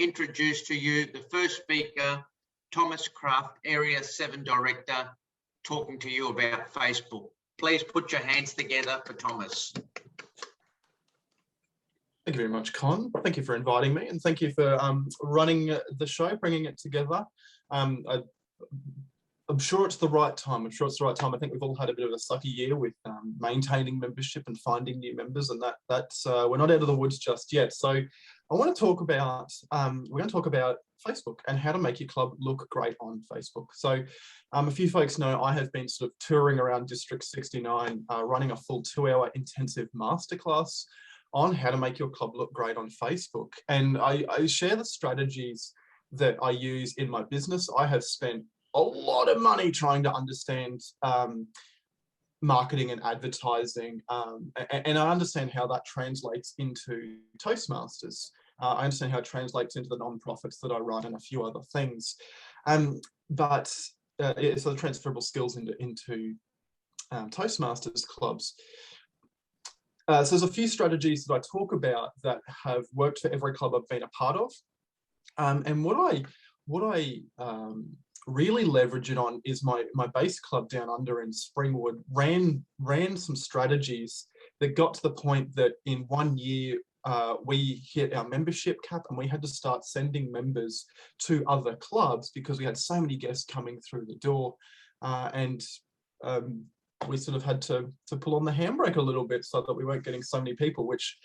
introduce to you the first speaker, Thomas Krafft, Area 7 Director, talking to you about Facebook. Please put your hands together for Thomas. Thank you very much, Con. Thank you for inviting me, and thank you for running the show, bringing it together. I'm sure it's the right time. I think we've all had a bit of a sucky year with maintaining membership and finding new members, and that's we're not out of the woods just yet. So I want to talk about we're going to talk about Facebook and how to make your club look great on Facebook. So a few folks know I have been sort of touring around District 69, running a full 2-hour intensive masterclass on how to make your club look great on Facebook. And I share the strategies that I use in my business. I have spent a lot of money trying to understand marketing and advertising, and I understand how that translates into Toastmasters. I understand how it translates into the non-profits that I run and a few other things. So the transferable skills into Toastmasters clubs. So there's a few strategies that I talk about that have worked for every club I've been a part of. And what I really leverage it on is my base club down under in Springwood ran some strategies that got to the point that in 1 year we hit our membership cap, and we had to start sending members to other clubs because we had so many guests coming through the door, and we sort of had to pull on the handbrake a little bit so that we weren't getting so many people, which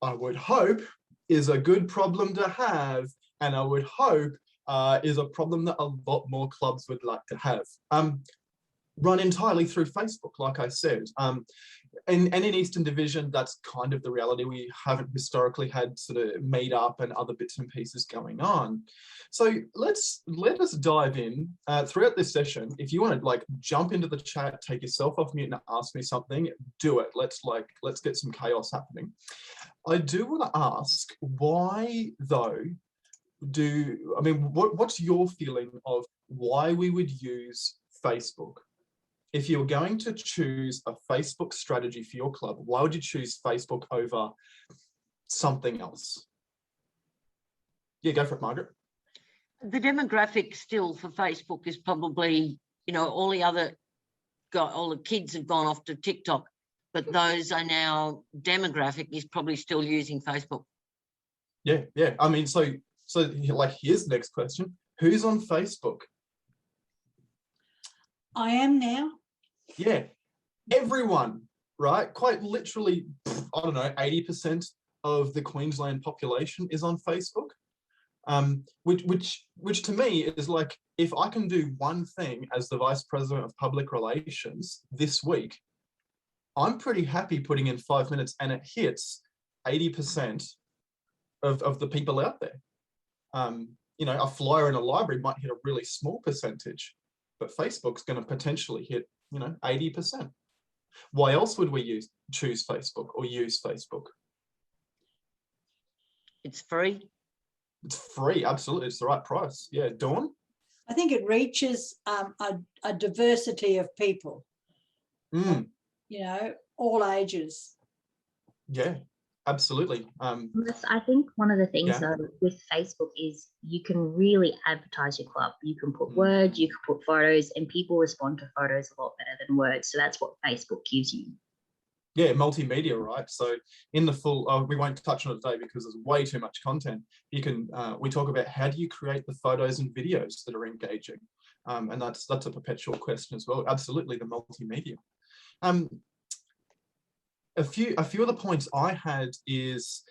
I would hope is a good problem to have, and I would hope is a problem that a lot more clubs would like to have. Run entirely through Facebook, like I said. And in Eastern Division, that's kind of the reality. We haven't historically had sort of meet up and other bits and pieces going on. So let us dive in throughout this session. If you want to like jump into the chat, take yourself off mute and ask me something, do it. Let's get some chaos happening. I do want to ask, why though what's your feeling of why we would use Facebook? If you were going to choose a Facebook strategy for your club, why would you choose Facebook over something else? Yeah, go for it, Margaret. The demographic still for Facebook is probably, all the kids have gone off to TikTok, but those are now demographic is probably still using Facebook. Yeah. I mean, so like, here's the next question. Who's on Facebook? I am now. Yeah, everyone, right? Quite literally, I don't know, 80% of the Queensland population is on Facebook, which to me is like, if I can do one thing as the Vice President of Public Relations this week, I'm pretty happy putting in 5 minutes and it hits 80% of the people out there. A flyer in a library might hit a really small percentage, but Facebook's going to potentially hit 80%. Why else would we choose Facebook or use Facebook? It's free. It's free, absolutely. It's the right price. Yeah, Dawn? I think it reaches a diversity of people, all ages. Yeah, absolutely. I think one of the things though with Facebook is you can really advertise your club. You can put words, you can put photos, and people respond to photos a lot better than words. So that's what Facebook gives you. Yeah, multimedia, right? So in the full, we won't touch on it today because there's way too much content. You can, we talk about how do you create the photos and videos that are engaging, and that's a perpetual question as well. Absolutely, the multimedia. A few of the points I had is,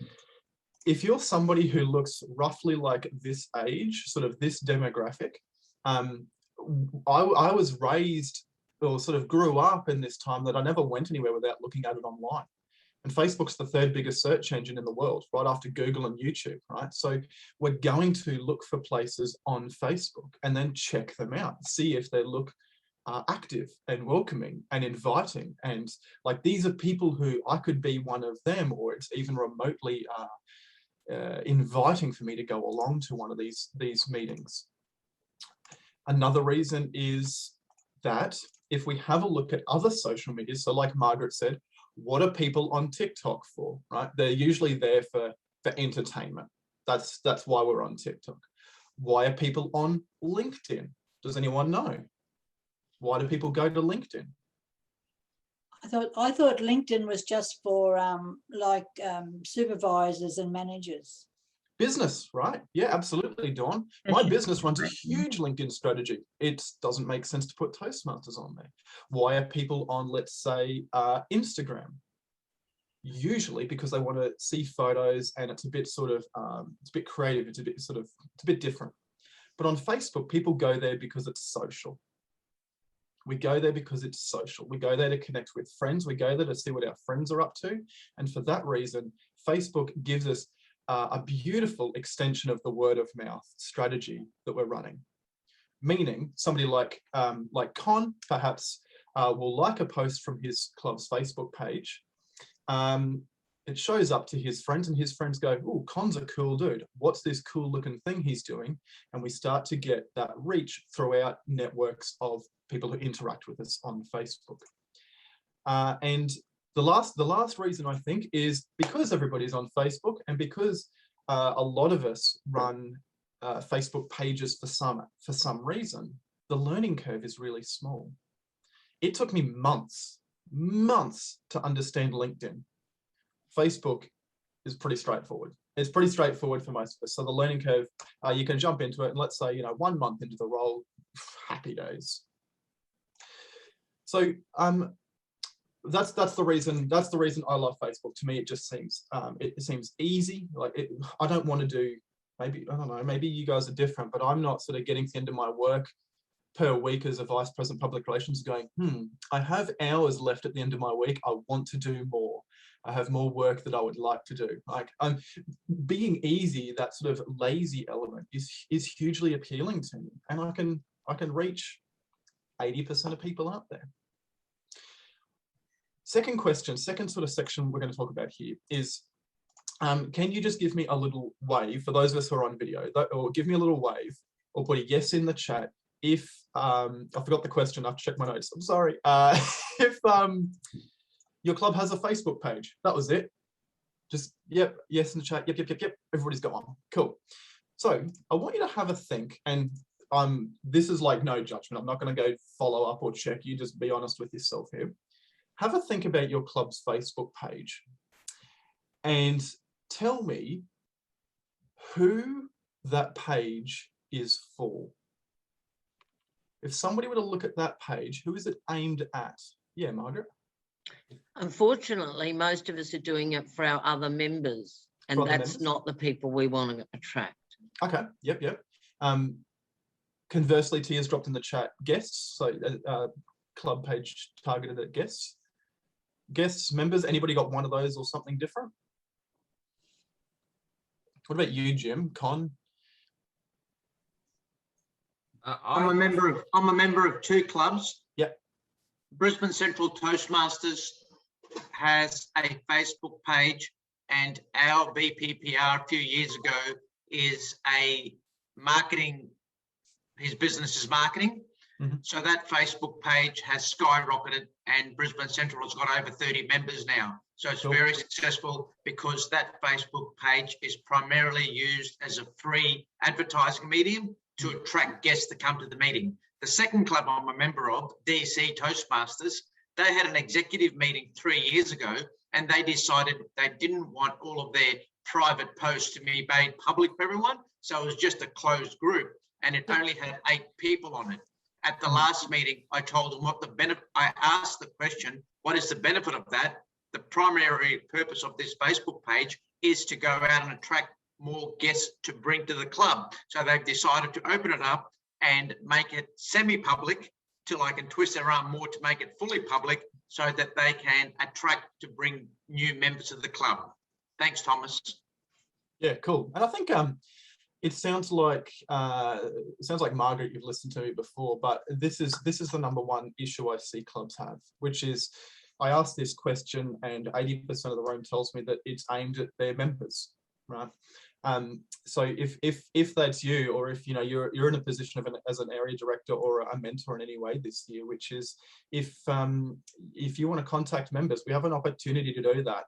if you're somebody who looks roughly like this age, sort of this demographic, I was raised or sort of grew up in this time that I never went anywhere without looking at it online. And Facebook's the third biggest search engine in the world, right after Google and YouTube, right? So we're going to look for places on Facebook and then check them out, see if they look active and welcoming and inviting, and like, these are people who I could be one of them, or it's even remotely inviting for me to go along to one of these meetings. Another reason is that if we have a look at other social media, so like Margaret said, what are people on TikTok for, right? They're usually there for entertainment. That's why we're on TikTok. Why are people on LinkedIn? Does anyone know? Why do people go to LinkedIn? I thought LinkedIn was just for supervisors and managers. Business, right? Yeah, absolutely, Dawn. My business runs a huge LinkedIn strategy. It doesn't make sense to put Toastmasters on there. Why are people on, let's say, Instagram? Usually because they want to see photos and it's a bit sort of, it's a bit creative. It's a bit different. But on Facebook, people go there because it's social. We go there because it's social. We go there to connect with friends. We go there to see what our friends are up to. And for that reason, Facebook gives us a beautiful extension of the word of mouth strategy that we're running. Meaning somebody like Con perhaps will like a post from his club's Facebook page. It shows up to his friends and his friends go, oh, Con's a cool dude. What's this cool looking thing he's doing? And we start to get that reach throughout networks of people who interact with us on Facebook. And the last reason I think is because everybody's on Facebook and because a lot of us run Facebook pages for some reason, the learning curve is really small. It took me months to understand LinkedIn. Facebook is pretty straightforward. It's pretty straightforward for most of us. So the learning curve, you can jump into it and let's say, 1 month into the role, happy days. So that's the reason I love Facebook. To me, it just seems it seems easy. I don't want to do, maybe, I don't know, maybe you guys are different, but I'm not sort of getting to the end of my work per week as a vice president of public relations going, I have hours left at the end of my week. I want to do more. I have more work that I would like to do. Being easy, that sort of lazy element is hugely appealing to me. And I can reach 80% of people out there. Second question, second sort of section we're going to talk about here is, can you just give me a little wave for those of us who are on video, or give me a little wave or put a yes in the chat if, I forgot the question, I have to check my notes, I'm sorry. If your club has a Facebook page, that was it. Just, yep, yes in the chat, yep, everybody's got one, cool. So I want you to have a think, and this is like no judgment, I'm not gonna go follow up or check, you just be honest with yourself here. Have a think about your club's Facebook page and tell me who that page is for. If somebody were to look at that page, who is it aimed at? Yeah, Margaret? Unfortunately, most of us are doing it for our other members, and that's not the people we want to attract. Okay, yep. Conversely, Tia's dropped in the chat guests, so club page targeted at guests. Guests, members, anybody got one of those or something different? What about you, Jim? Con? I'm a member of 2 clubs. Yep. Brisbane Central Toastmasters has a Facebook page, and our BPPR a few years ago is a marketing, his business is marketing. So that Facebook page has skyrocketed, and Brisbane Central has got over 30 members now. So it's very successful because that Facebook page is primarily used as a free advertising medium to attract guests to come to the meeting. The second club I'm a member of, DC Toastmasters, they had an executive meeting 3 years ago, and they decided they didn't want all of their private posts to be made public for everyone. So it was just a closed group, and it only had 8 people on it. At the last meeting, I told them what the benefit, I asked the question, what is the benefit of that? The primary purpose of this Facebook page is to go out and attract more guests to bring to the club. So they've decided to open it up and make it semi-public till I can twist their arm more to make it fully public so that they can attract to bring new members to the club. Thanks, Thomas. Yeah, cool. And I think it sounds like Margaret, you've listened to me before, but this is the number one issue I see clubs have, which is I ask this question and 80% of the room tells me that it's aimed at their members, right? So if that's you, or if you're in a position of as an area director or a mentor in any way this year, which is if you want to contact members, we have an opportunity to do that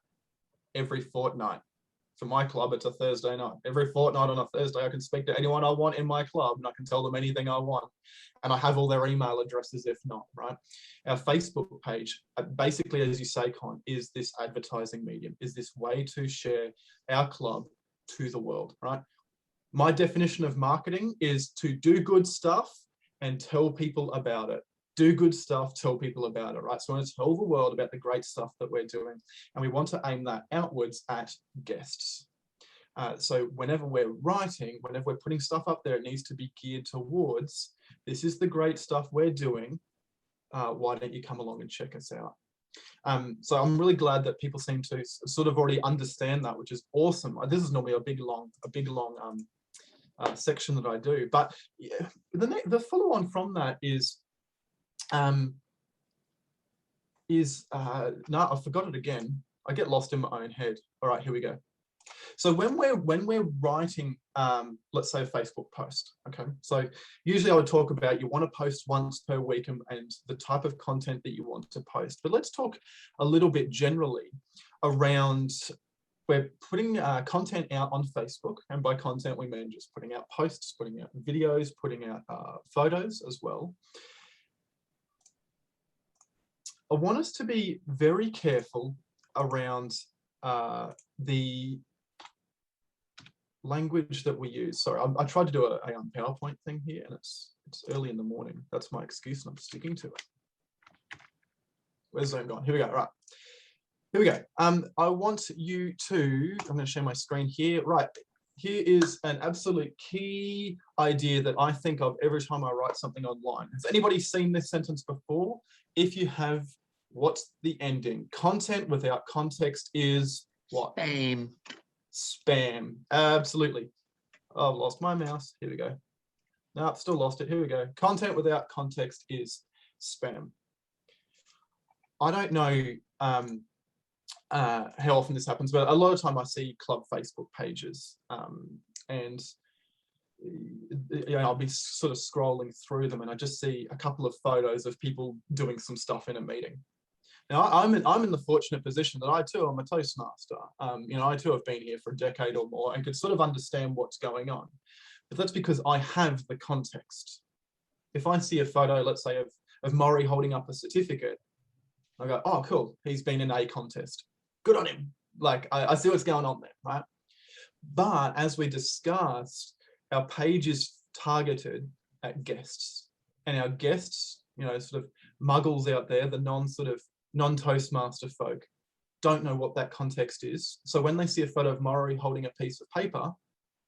every fortnight. For my club, it's a Thursday night. Every fortnight on a Thursday, I can speak to anyone I want in my club and I can tell them anything I want. And I have all their email addresses if not, right? Our Facebook page, basically, as you say, Con, is this advertising medium, is this way to share our club to the world, right? My definition of marketing is to do good stuff and tell people about it. Do good stuff, tell people about it, right? So we want to tell the world about the great stuff that we're doing, and we want to aim that outwards at guests. So whenever we're writing, whenever we're putting stuff up there, it needs to be geared towards, this is the great stuff we're doing. Why don't you come along and check us out? So I'm really glad that people seem to sort of already understand that, which is awesome. This is normally a big long section that I do, but yeah, the follow on from that is no, I forgot it again. I get lost in my own head. All right, here we go. So when we're writing, let's say a Facebook post, okay? So usually I would talk about you want to post once per week and the type of content that you want to post. But let's talk a little bit generally around, we're putting content out on Facebook, and by content we mean just putting out posts, putting out videos, putting out photos as well. I want us to be very careful around the language that we use. Sorry, I tried to do a PowerPoint thing here, and it's early in the morning. That's my excuse, and I'm sticking to it. Where's Zoom gone? Here we go. All right. Here we go. I want you to, I'm going to share my screen here. Right. Here is an absolute key idea that I think of every time I write something online. Has anybody seen this sentence before? If you have, what's the ending? Content without context is what? Spam. Spam. Absolutely. I've lost my mouse. Here we go. No, I've still lost it. Here we go. Content without context is spam. I don't know how often this happens, but a lot of time I see club Facebook pages, and you know, I'll be sort of scrolling through them, and I just see a couple of photos of people doing some stuff in a meeting. Now, I'm in the fortunate position that I too am a Toastmaster. You know, I too have been here for a decade or more and could sort of understand what's going on. But that's because I have the context. If I see a photo, let's say, of Maury holding up a certificate, I go, oh, cool, he's been in a contest. Good on him. Like, I see what's going on there, right? But as we discussed, our page is targeted at guests. And our guests, you know, sort of muggles out there, the non-Toastmaster folk, don't know what that context is. So when they see a photo of Maury holding a piece of paper,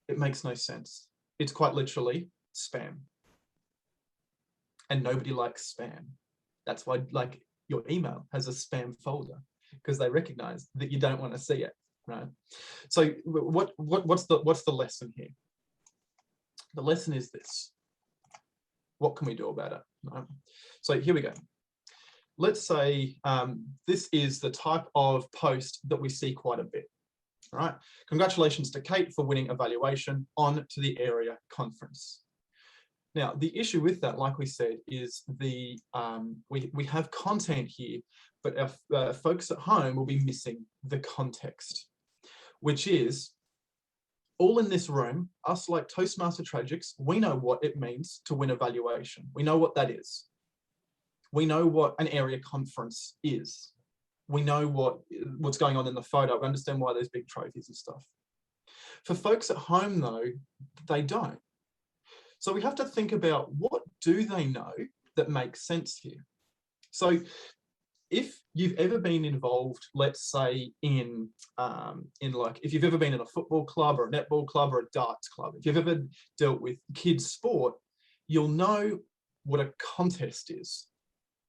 it makes no sense. It's quite literally spam. And nobody likes spam. That's why, like, your email has a spam folder, because they recognize that you don't want to see it, right? So what's the lesson here? The lesson is this. What can we do about it? Right? So here we go. Let's say this is the type of post that we see quite a bit. All right. Congratulations to Kate for winning evaluation on to the area conference. Now, the issue with that, like we said, is the we have content here, but our folks at home will be missing the context, which is all in this room, us like Toastmaster Tragics, we know what it means to win evaluation. We know what that is. We know what an area conference is. We know what's going on in the photo. We understand why there's big trophies and stuff. For folks at home, though, they don't. So we have to think about, what do they know that makes sense here? So if you've ever been involved, let's say in like, if you've ever been in a football club or a netball club or a darts club, if you've ever dealt with kids sport, you'll know what a contest is.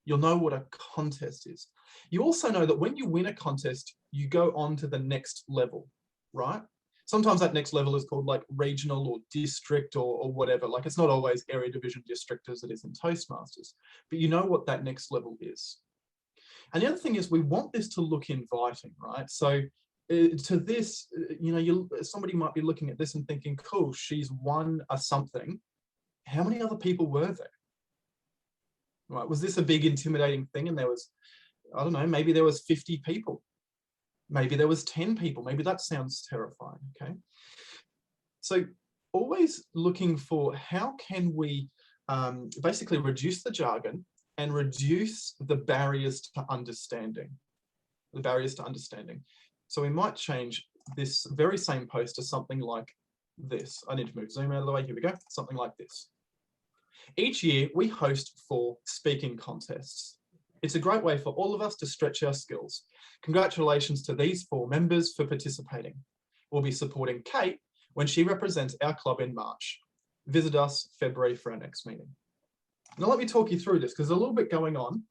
You'll know what a contest is. You also know that when you win a contest, you go on to the next level, right? Sometimes that next level is called like regional or district or whatever. Like, it's not always area division district as it is in Toastmasters, but you know what that next level is. And the other thing is, we want this to look inviting, right? So to this, you know, somebody might be looking at this and thinking, cool, she's won a something. How many other people were there? Right? Was this a big intimidating thing? And there was, I don't know, maybe there was 50 people. Maybe there was 10 people. Maybe that sounds terrifying, okay? So always looking for how can we basically reduce the jargon and reduce the barriers to understanding. So we might change this very same post to something like this. I need to move Zoom out of the way. Here we go. Something like this. Each year we host 4 speaking contests. It's a great way for all of us to stretch our skills. Congratulations to these 4 members for participating. We'll be supporting Kate when she represents our club in March. Visit us February for our next meeting. Now let me talk you through this because there's a little bit going on.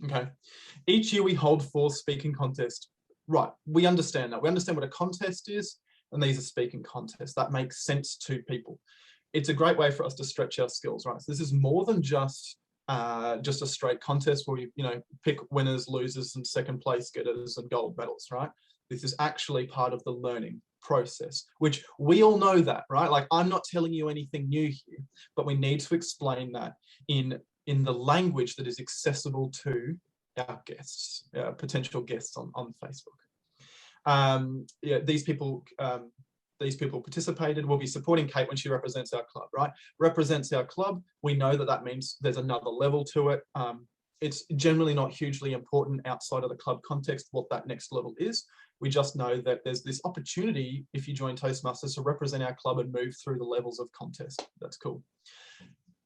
Okay. Each year we hold 4 speaking contests. Right, we understand that. We understand what a contest is, and these are speaking contests. That makes sense to people. It's a great way for us to stretch our skills, right? So this is more than just a straight contest where you pick winners, losers, and second place getters and gold medals, right? This is actually part of the learning process, which we all know that, right? Like, I'm not telling you anything new here, but we need to explain that in the language that is accessible to our guests, potential guests on Facebook. Yeah, these people participated. We'll be supporting Kate when she represents our club, right? Represents our club. We know that means there's another level to it. It's generally not hugely important outside of the club context what that next level is. We just know that there's this opportunity if you join Toastmasters to represent our club and move through the levels of contest. That's cool.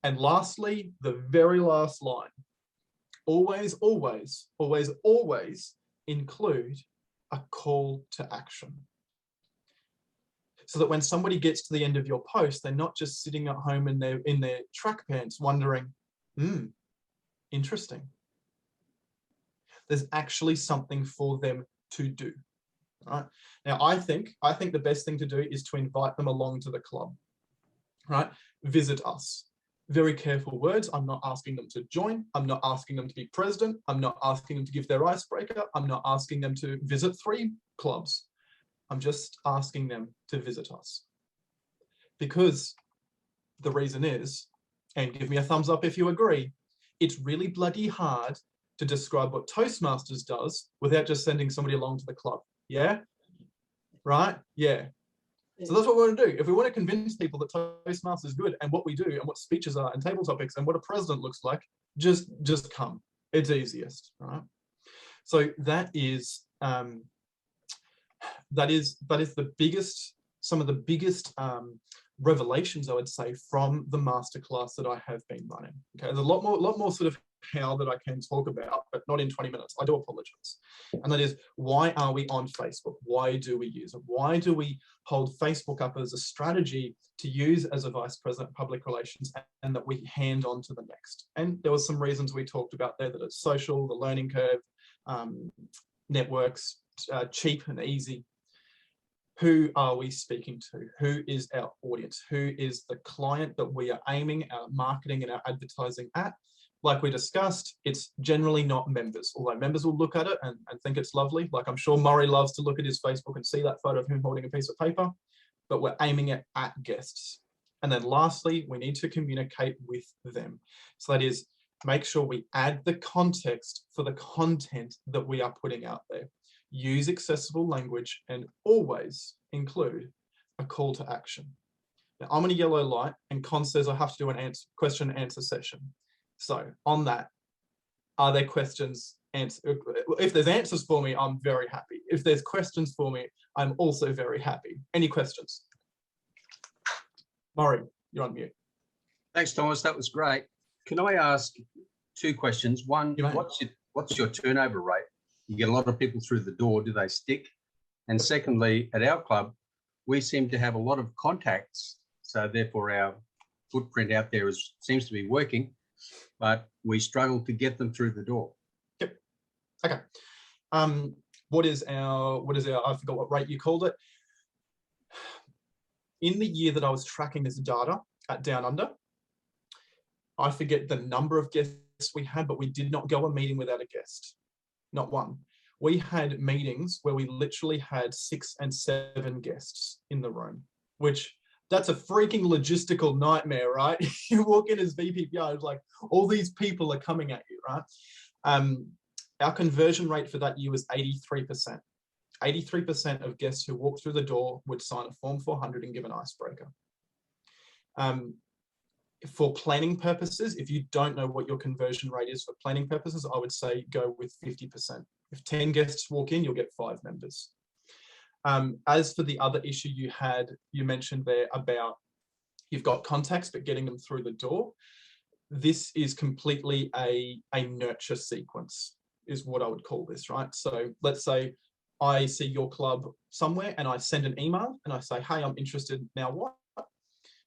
And lastly, the very last line, always, always, always, always include a call to action. So that when somebody gets to the end of your post, they're not just sitting at home in their track pants wondering, interesting. There's actually something for them to do. Right? Now, I think the best thing to do is to invite them along to the club. Right? Visit us. Very careful words. I'm not asking them to join. I'm not asking them to be president. I'm not asking them to give their icebreaker. I'm not asking them to visit 3 clubs. I'm just asking them to visit us. Because the reason is, and give me a thumbs up if you agree, it's really bloody hard to describe what Toastmasters does without just sending somebody along to the club. Yeah? Right? Yeah. So that's what we want to do. If we want to convince people that Toastmasters is good and what we do and what speeches are and table topics and what a president looks like, just come. It's easiest, right? So that is the biggest, some of the biggest revelations, I would say, from the masterclass that I have been running. Okay, there's a lot more sort of how that I can talk about, but not in 20 minutes. I do apologize. And that is, why are we on Facebook? Why do we use it? Why do we hold Facebook up as a strategy to use as a vice president of public relations, and that we hand on to the next? And there were some reasons we talked about there, that it's social, the learning curve, networks, cheap and easy. Who are we speaking to? Who is our audience? Who is the client that we are aiming our marketing and our advertising at? Like we discussed, it's generally not members, although members will look at it and think it's lovely. Like, I'm sure Murray loves to look at his Facebook and see that photo of him holding a piece of paper, but we're aiming it at guests. And then lastly, we need to communicate with them. So that is, make sure we add the context for the content that we are putting out there. Use accessible language and always include a call to action. Now, I'm on a yellow light and Con says I have to do an question and answer session. So on that, are there questions? If there's answers for me, I'm very happy. If there's questions for me, I'm also very happy. Any questions? Murray, you're on mute. Thanks, Thomas. That was great. Can I ask 2 questions? One, what's your turnover rate? You get a lot of people through the door. Do they stick? And secondly, at our club, we seem to have a lot of contacts. So therefore, our footprint out there seems to be working, but we struggle to get them through the door. Yep. Okay. What is our, I forgot what rate you called it. In the year that I was tracking this data at Down Under, I forget the number of guests we had, but we did not go a meeting without a guest. Not one. We had meetings where we literally had 6 and 7 guests in the room, which that's a freaking logistical nightmare, right? You walk in as VPPR, it's like all these people are coming at you, right? Our conversion rate for that year was 83%. 83% of guests who walk through the door would sign a Form 400 and give an icebreaker. For planning purposes, if you don't know what your conversion rate is for planning purposes, I would say go with 50%. If 10 guests walk in, you'll get 5 members. As for the other issue you mentioned there about you've got contacts, but getting them through the door, this is completely a nurture sequence, is what I would call this, right? So let's say I see your club somewhere and I send an email and I say, hey, I'm interested, now what?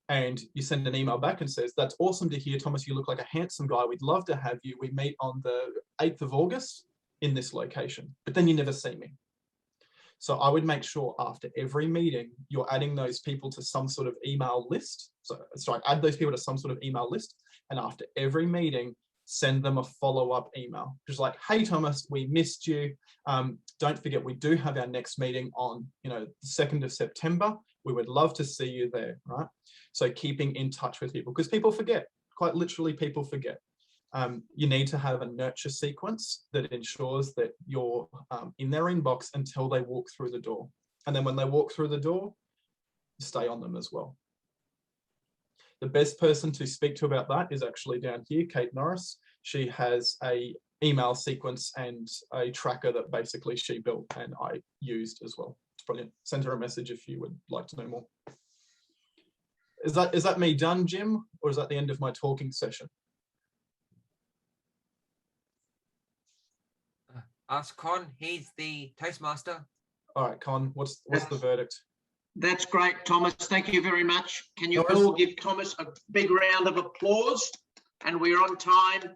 And you send an email back and says, that's awesome to hear, Thomas, you look like a handsome guy. We'd love to have you. We meet on the 8th of August in this location, but then you never see me. So I would make sure after every meeting, you're adding those people to some sort of email list. So sorry, add those people to some sort of email list. And after every meeting, send them a follow-up email. Just like, hey, Thomas, we missed you. Don't forget, we do have our next meeting on, the 2nd of September. We would love to see you there, right? So keeping in touch with people, because people forget, quite literally people forget. You need to have a nurture sequence that ensures that you're in their inbox until they walk through the door. And then when they walk through the door, stay on them as well. The best person to speak to about that is actually down here, Kate Norris. She has a email sequence and a tracker that basically she built and I used as well. It's brilliant. Send her a message if you would like to know more. Is that me done, Jim? Or is that the end of my talking session? Ask Con, he's the Toastmaster. All right, Con, what's the verdict? That's great, Thomas. Thank you very much. Can you all give Thomas a big round of applause? And we're on time.